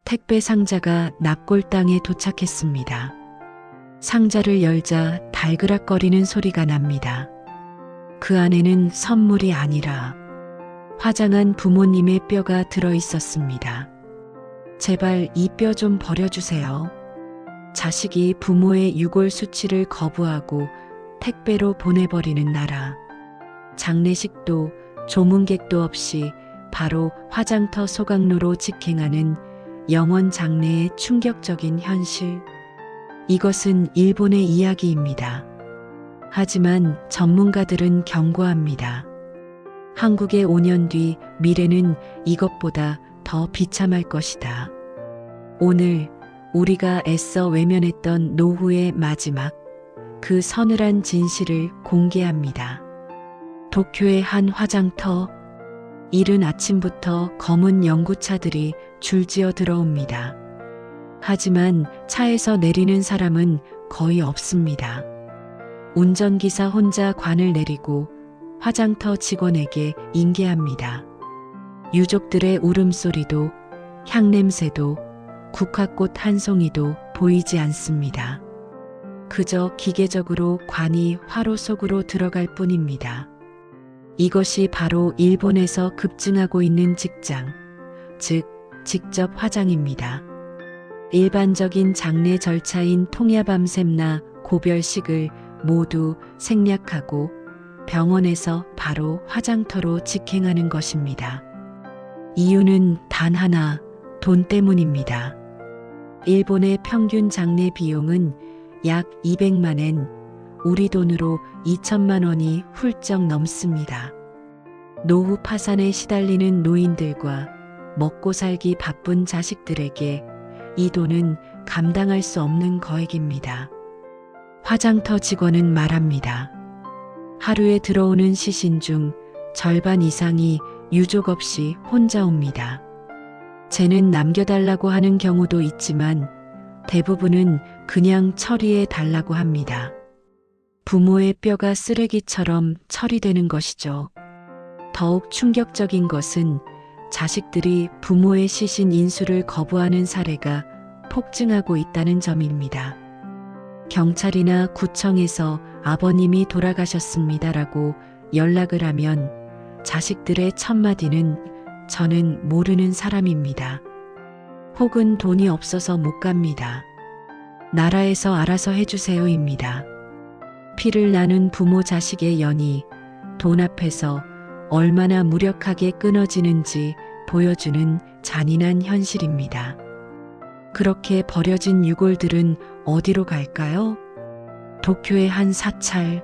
택배 상자가 납골당에 도착했습니다. 상자를 열자 달그락거리는 소리가 납니다. 그 안에는 선물이 아니라 화장한 부모님의 뼈가 들어 있었습니다. 제발 이 뼈 좀 버려주세요. 자식이 부모의 유골 수치를 거부하고 택배로 보내버리는 나라. 장례식도 조문객도 없이 바로 화장터 소각로로 직행하는 영원 장례의 충격적인 현실. 이것은 일본의 이야기입니다. 하지만 전문가들은 경고합니다. 한국의 5년 뒤 미래는 이것보다 더 비참할 것이다. 오늘 우리가 애써 외면했던 노후의 마지막, 그 서늘한 진실을 공개합니다. 도쿄의 한 화장터, 이른 아침부터 검은 연구차들이 줄지어 들어옵니다. 하지만 차에서 내리는 사람은 거의 없습니다. 운전기사 혼자 관을 내리고 화장터 직원에게 인계합니다. 유족들의 울음소리도 향냄새도 국화꽃 한 송이도 보이지 않습니다. 그저 기계적으로 관이 화로 속으로 들어갈 뿐입니다. 이것이 바로 일본에서 급증하고 있는 직장, 즉 직접 화장입니다. 일반적인 장례 절차인 통야밤샘나 고별식을 모두 생략하고 병원에서 바로 화장터로 직행하는 것입니다. 이유는 단 하나, 돈 때문입니다. 일본의 평균 장례 비용은 약 200만 엔, 우리 돈으로 2천만 원이 훌쩍 넘습니다. 노후 파산에 시달리는 노인들과 먹고 살기 바쁜 자식들에게 이 돈은 감당할 수 없는 거액입니다. 화장터 직원은 말합니다. 하루에 들어오는 시신 중 절반 이상이 유족 없이 혼자 옵니다. 쟤는 남겨달라고 하는 경우도 있지만 대부분은 그냥 처리해 달라고 합니다. 부모의 뼈가 쓰레기처럼 처리되는 것이죠. 더욱 충격적인 것은 자식들이 부모의 시신 인수를 거부하는 사례가 폭증하고 있다는 점입니다. 경찰이나 구청에서 아버님이 돌아가셨습니다라고 연락을 하면 자식들의 첫마디는 저는 모르는 사람입니다. 혹은 돈이 없어서 못 갑니다. 나라에서 알아서 해주세요입니다. 피를 나눈 부모 자식의 연이 돈 앞에서 얼마나 무력하게 끊어지는지 보여주는 잔인한 현실입니다. 그렇게 버려진 유골들은 어디로 갈까요? 도쿄의 한 사찰.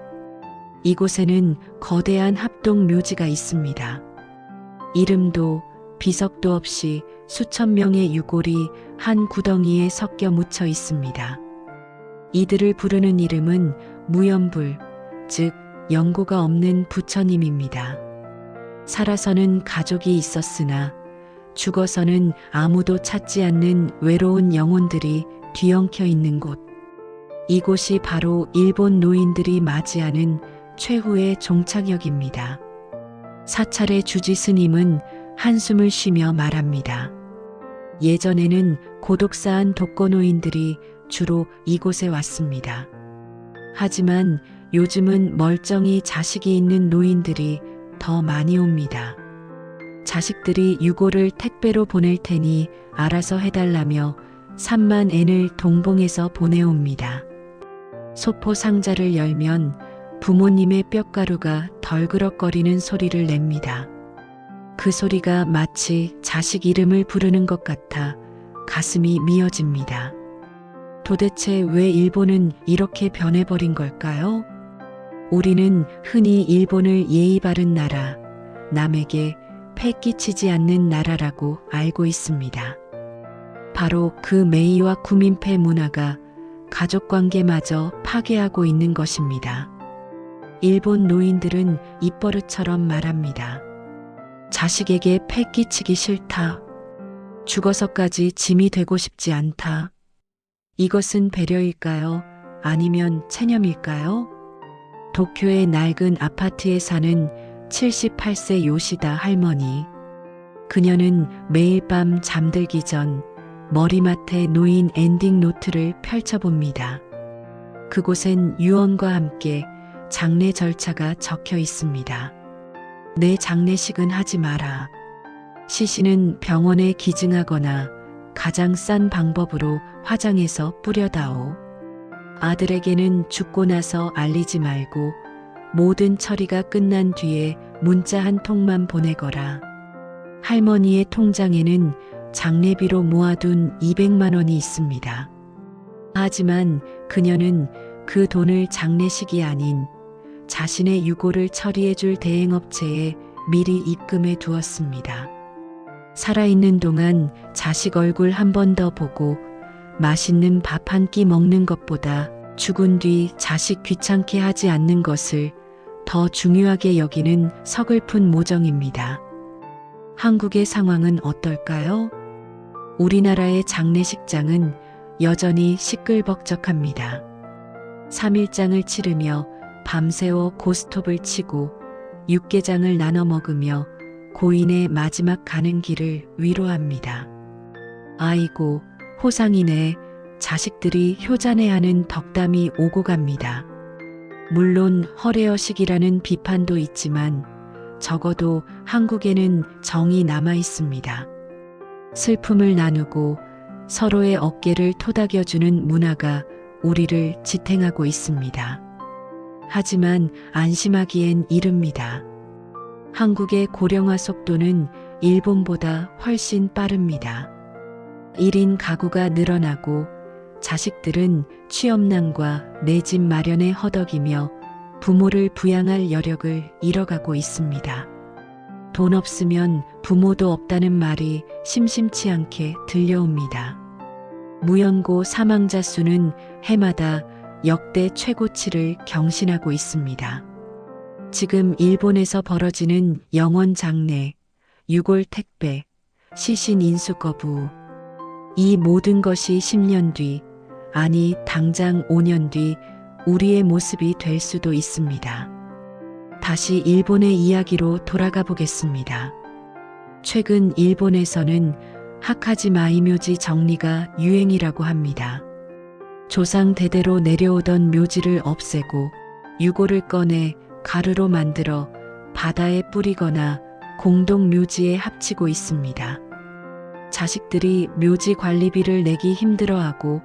이곳에는 거대한 합동 묘지가 있습니다. 이름도 비석도 없이 수천 명의 유골이 한 구덩이에 섞여 묻혀 있습니다. 이들을 부르는 이름은 무연불, 즉 연고가 없는 부처님입니다. 살아서는 가족이 있었으나 죽어서는 아무도 찾지 않는 외로운 영혼들이 뒤엉켜 있는 곳. 이곳이 바로 일본 노인들이 맞이하는 최후의 종착역입니다. 사찰의 주지 스님은 한숨을 쉬며 말합니다. 예전에는 고독사한 독거노인들이 주로 이곳에 왔습니다. 하지만 요즘은 멀쩡히 자식이 있는 노인들이 더 많이 옵니다. 자식들이 유골을 택배로 보낼 테니 알아서 해달라며 3만 엔을 동봉해서 보내옵니다. 소포 상자를 열면 부모님의 뼈가루가 덜그럭거리는 소리를 냅니다. 그 소리가 마치 자식 이름을 부르는 것 같아 가슴이 미어집니다. 도대체 왜 일본은 이렇게 변해버린 걸까요? 우리는 흔히 일본을 예의 바른 나라, 남에게 패 끼치지 않는 나라라고 알고 있습니다. 바로 그 메이와 구민폐 문화가 가족관계마저 파괴하고 있는 것입니다. 일본 노인들은 입버릇처럼 말합니다. 자식에게 패 끼치기 싫다. 죽어서까지 짐이 되고 싶지 않다. 이것은 배려일까요? 아니면 체념일까요? 도쿄의 낡은 아파트에 사는 78세 요시다 할머니. 그녀는 매일 밤 잠들기 전 머리맡에 놓인 엔딩 노트를 펼쳐봅니다. 그곳엔 유언과 함께 장례 절차가 적혀 있습니다. 내 장례식은 하지 마라. 시신은 병원에 기증하거나 가장 싼 방법으로 화장해서 뿌려다오. 아들에게는 죽고 나서 알리지 말고 모든 처리가 끝난 뒤에 문자 한 통만 보내거라. 할머니의 통장에는 장례비로 모아둔 200만 원이 있습니다. 하지만 그녀는 그 돈을 장례식이 아닌 자신의 유고를 처리해줄 대행업체에 미리 입금해 두었습니다. 살아있는 동안 자식 얼굴 한 번 더 보고 맛있는 밥 한 끼 먹는 것보다 죽은 뒤 자식 귀찮게 하지 않는 것을 더 중요하게 여기는 서글픈 모정입니다. 한국의 상황은 어떨까요? 우리나라의 장례식장은 여전히 시끌벅적합니다. 3일장을 치르며 밤새워 고스톱을 치고 육개장을 나눠 먹으며 고인의 마지막 가는 길을 위로합니다. 아이고, 호상이네. 자식들이 효자네하는 덕담이 오고 갑니다. 물론 허례허식이라는 비판도 있지만 적어도 한국에는 정이 남아 있습니다. 슬픔을 나누고 서로의 어깨를 토닥여주는 문화가 우리를 지탱하고 있습니다. 하지만 안심하기엔 이릅니다. 한국의 고령화 속도는 일본보다 훨씬 빠릅니다. 1인 가구가 늘어나고 자식들은 취업난과 내 집 마련에 허덕이며 부모를 부양할 여력을 잃어가고 있습니다. 돈 없으면 부모도 없다는 말이 심심치 않게 들려옵니다. 무연고 사망자 수는 해마다 역대 최고치를 경신하고 있습니다. 지금 일본에서 벌어지는 영원 장례, 유골 택배, 시신 인수 거부, 이 모든 것이 10년 뒤, 아니 당장 5년 뒤 우리의 모습이 될 수도 있습니다. 다시 일본의 이야기로 돌아가 보겠습니다. 최근 일본에서는 하카지 마이묘지 정리가 유행이라고 합니다. 조상 대대로 내려오던 묘지를 없애고 유골을 꺼내 가루로 만들어 바다에 뿌리거나 공동 묘지에 합치고 있습니다. 자식들이 묘지 관리비를 내기 힘들어하고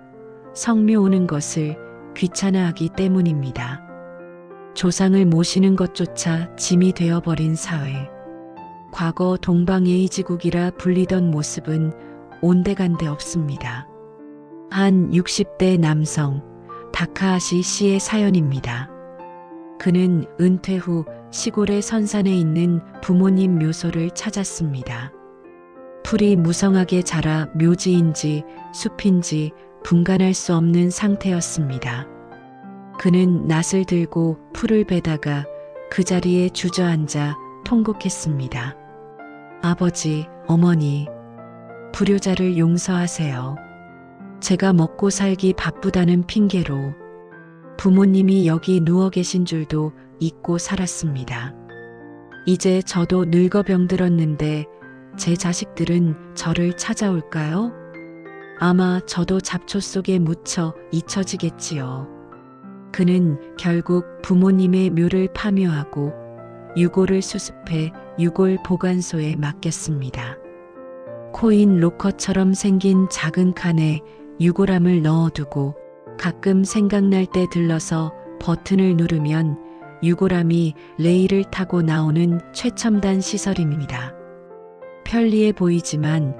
성묘 오는 것을 귀찮아하기 때문입니다. 조상을 모시는 것조차 짐이 되어버린 사회. 과거 동방예의지국이라 불리던 모습은 온데간데 없습니다. 한 60대 남성 다카하시 씨의 사연입니다. 그는 은퇴 후 시골의 선산에 있는 부모님 묘소를 찾았습니다. 풀이 무성하게 자라 묘지인지 숲인지 분간할 수 없는 상태였습니다. 그는 낫을 들고 풀을 베다가 그 자리에 주저앉아 통곡했습니다. 아버지, 어머니, 불효자를 용서하세요. 제가 먹고 살기 바쁘다는 핑계로 부모님이 여기 누워 계신 줄도 잊고 살았습니다. 이제 저도 늙어 병들었는데 제 자식들은 저를 찾아올까요? 아마 저도 잡초 속에 묻혀 잊혀지겠지요. 그는 결국 부모님의 묘를 파묘하고 유골을 수습해 유골 보관소에 맡겼습니다. 코인 로커처럼 생긴 작은 칸에 유골함을 넣어두고 가끔 생각날 때 들러서 버튼을 누르면 유골함이 레일을 타고 나오는 최첨단 시설입니다. 편리해 보이지만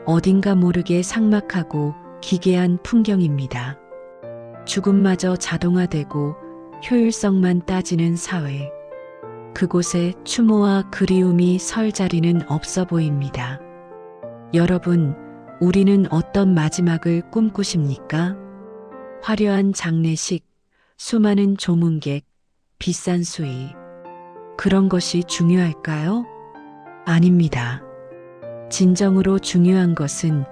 어딘가 모르게 삭막하고 기괴한 풍경입니다. 죽음마저 자동화되고 효율성만 따지는 사회. 그곳에 추모와 그리움이 설 자리는 없어 보입니다. 여러분, 우리는 어떤 마지막을 꿈꾸십니까? 화려한 장례식, 수많은 조문객, 비싼 수의. 그런 것이 중요할까요? 아닙니다. 진정으로 중요한 것은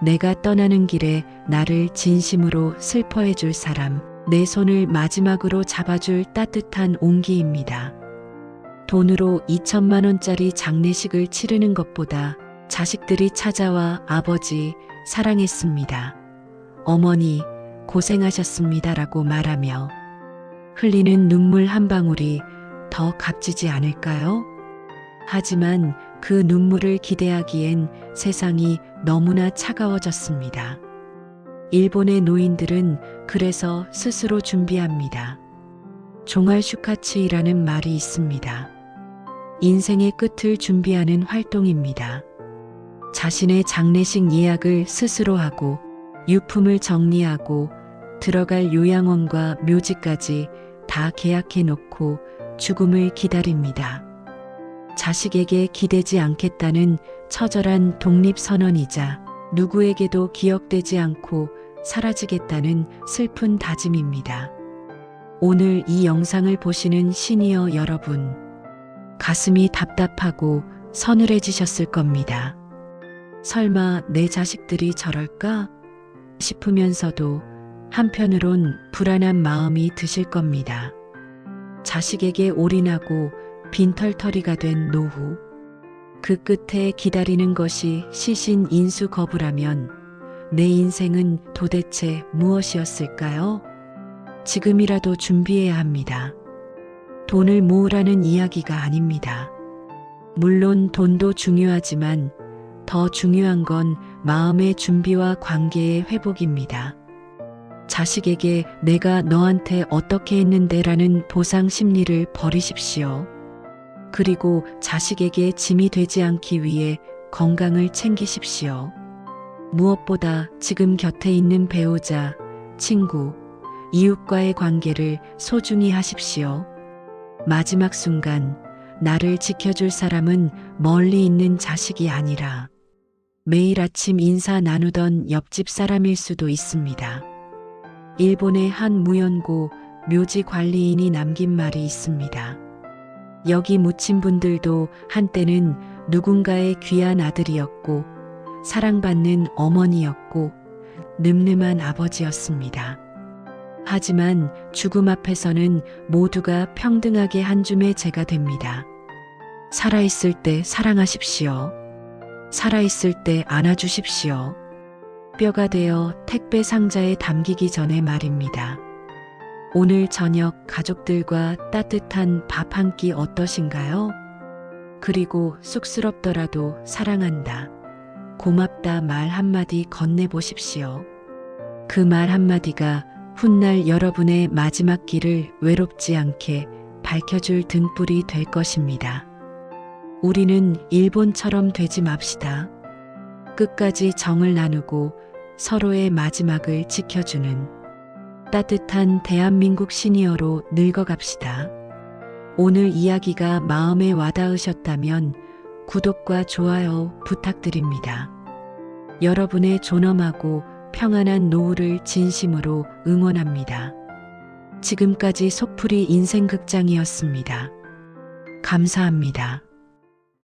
내가 떠나는 길에 나를 진심으로 슬퍼해 줄 사람, 내 손을 마지막으로 잡아줄 따뜻한 온기입니다. 돈으로 2천만 원짜리 장례식을 치르는 것보다 자식들이 찾아와 아버지, 사랑했습니다. 어머니, 고생하셨습니다라고 말하며 흘리는 눈물 한 방울이 더 값지지 않을까요? 하지만 그 눈물을 기대하기엔 세상이 너무나 차가워졌습니다. 일본의 노인들은 그래서 스스로 준비합니다. 종알 슈카츠이라는 말이 있습니다. 인생의 끝을 준비하는 활동입니다. 자신의 장례식 예약을 스스로 하고 유품을 정리하고 들어갈 요양원과 묘지까지 다 계약해 놓고 죽음을 기다립니다. 자식에게 기대지 않겠다는 처절한 독립선언이자 누구에게도 기억되지 않고 사라지겠다는 슬픈 다짐입니다. 오늘 이 영상을 보시는 시니어 여러분, 가슴이 답답하고 서늘해지셨을 겁니다. 설마 내 자식들이 저럴까 싶으면서도 한편으론 불안한 마음이 드실 겁니다. 자식에게 올인하고 빈털터리가 된 노후. 그 끝에 기다리는 것이 시신 인수 거부라면 내 인생은 도대체 무엇이었을까요? 지금이라도 준비해야 합니다. 돈을 모으라는 이야기가 아닙니다. 물론 돈도 중요하지만 더 중요한 건 마음의 준비와 관계의 회복입니다. 자식에게 내가 너한테 어떻게 했는데라는 보상 심리를 버리십시오. 그리고 자식에게 짐이 되지 않기 위해 건강을 챙기십시오. 무엇보다 지금 곁에 있는 배우자, 친구, 이웃과의 관계를 소중히 하십시오. 마지막 순간 나를 지켜줄 사람은 멀리 있는 자식이 아니라 매일 아침 인사 나누던 옆집 사람일 수도 있습니다. 일본의 한 무연고 묘지 관리인이 남긴 말이 있습니다. 여기 묻힌 분들도 한때는 누군가의 귀한 아들이었고 사랑받는 어머니였고 늠름한 아버지였습니다. 하지만 죽음 앞에서는 모두가 평등하게 한 줌의 재가 됩니다. 살아있을 때 사랑하십시오. 살아있을 때 안아주십시오. 뼈가 되어 택배 상자에 담기기 전에 말입니다. 오늘 저녁 가족들과 따뜻한 밥 한 끼 어떠신가요? 그리고 쑥스럽더라도 사랑한다, 고맙다 말 한마디 건네보십시오. 그 말 한마디가 훗날 여러분의 마지막 길을 외롭지 않게 밝혀줄 등불이 될 것입니다. 우리는 일본처럼 되지 맙시다. 끝까지 정을 나누고 서로의 마지막을 지켜주는 따뜻한 대한민국 시니어로 늙어갑시다. 오늘 이야기가 마음에 와닿으셨다면 구독과 좋아요 부탁드립니다. 여러분의 존엄하고 평안한 노후를 진심으로 응원합니다. 지금까지 속풀이 인생극장이었습니다. 감사합니다.